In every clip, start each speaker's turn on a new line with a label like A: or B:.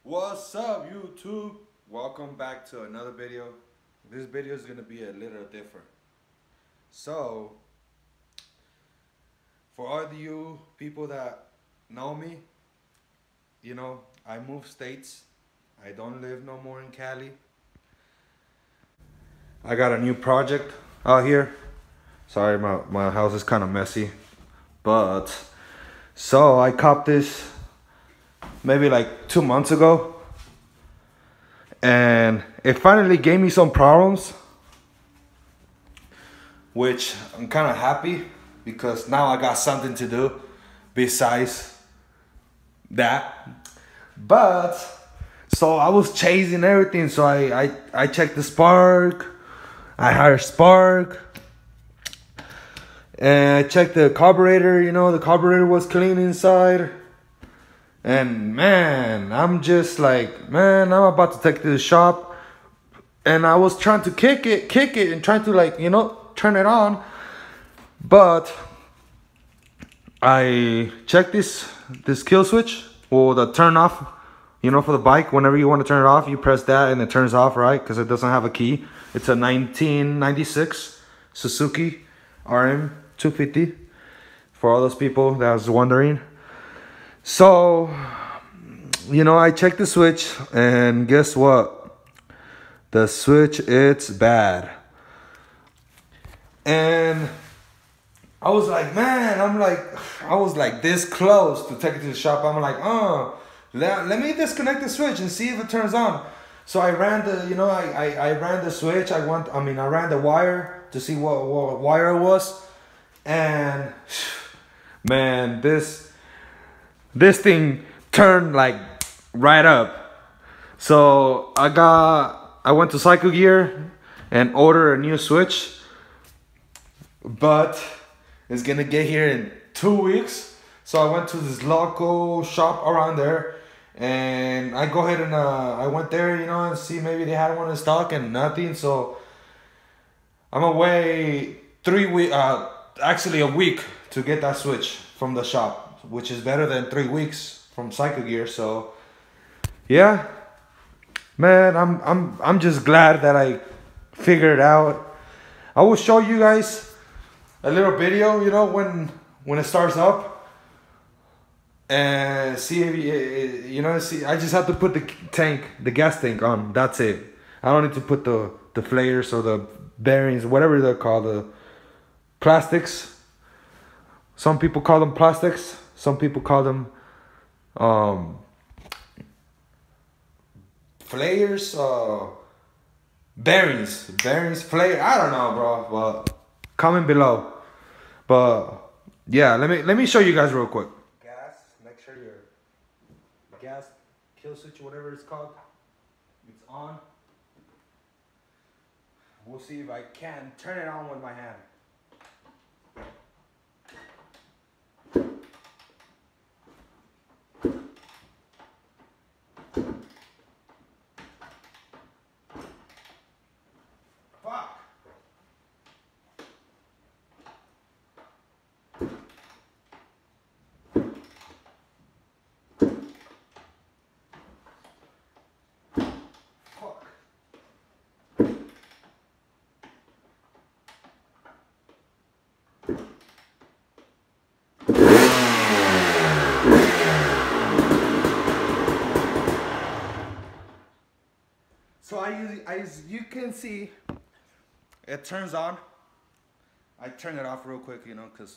A: What's up, YouTube? Welcome back to another video. This video is gonna be a little different. So, for all of you people that know me, I moved states. I don't live no more in Cali. I got a new project out here. Sorry, my house is kind of messy. But, so I copped this maybe like 2 months ago. And it finally gave me some problems, which I'm kind of happy because now I got something to do besides that. But so I was chasing everything. So I checked the spark. I hired Spark. And I checked the carburetor. The carburetor was clean inside. And man, I'm just like, man, I'm about to take it to the shop. And I was trying to kick it and trying to turn it on. But I checked this kill switch, or the turn off, for the bike. Whenever you want to turn it off, you press that and it turns off, right? Because it doesn't have a key. It's a 1996 Suzuki RM 250, for all those people that was wondering. So, I checked the switch, and guess what? The switch, it's bad. And I was like, man, I was like this close to take it to the shop. I'm like, let me disconnect the switch and see if it turns on. So I ran I ran the switch. I ran the wire to see what wire it was. And man, this thing turned like right up. So I went to Cycle Gear and ordered a new switch, but it's gonna get here in 2 weeks. So I went to this local shop around there, and I go ahead and I went there, and see maybe they had one in stock, and nothing. So I'm away 3 weeks, actually a week, to get that switch from the shop, which is better than 3 weeks from Cycle Gear. So yeah, man, I'm just glad that I figured it out. I will show you guys a little video, when it starts up, and see if see. I just have to put the gas tank on. That's it. I don't need to put the flares or the bearings, whatever they're called, the plastics. Some people call them plastics. Some people call them flares, bearings, flare. I don't know, bro. But comment below. But yeah, let me show you guys real quick. Gas. Make sure your gas kill switch, whatever it's called, it's on. We'll see if I can turn it on with my hand. So as you can see, it turns on. I turn it off real quick, because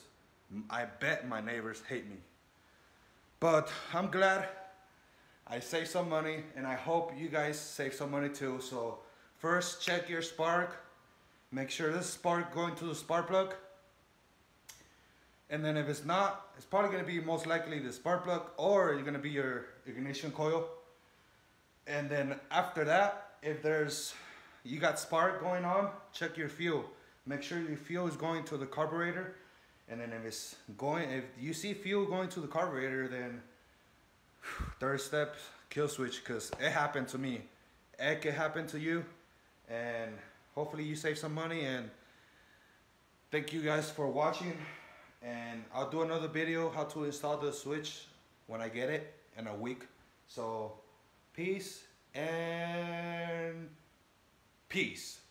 A: I bet my neighbors hate me. But I'm glad I saved some money, and I hope you guys save some money too. So first, check your spark. Make sure this spark going to the spark plug. And then if it's not, it's probably gonna be most likely the spark plug, or it's gonna be your ignition coil. And then after that, if you got spark going on, check your fuel. Make sure your fuel is going to the carburetor. And then if you see fuel going to the carburetor, then third step, kill switch, because it happened to me. It could happen to you. And hopefully you save some money. And thank you guys for watching. And I'll do another video how to install the switch when I get it in a week. So
B: Peace and peace.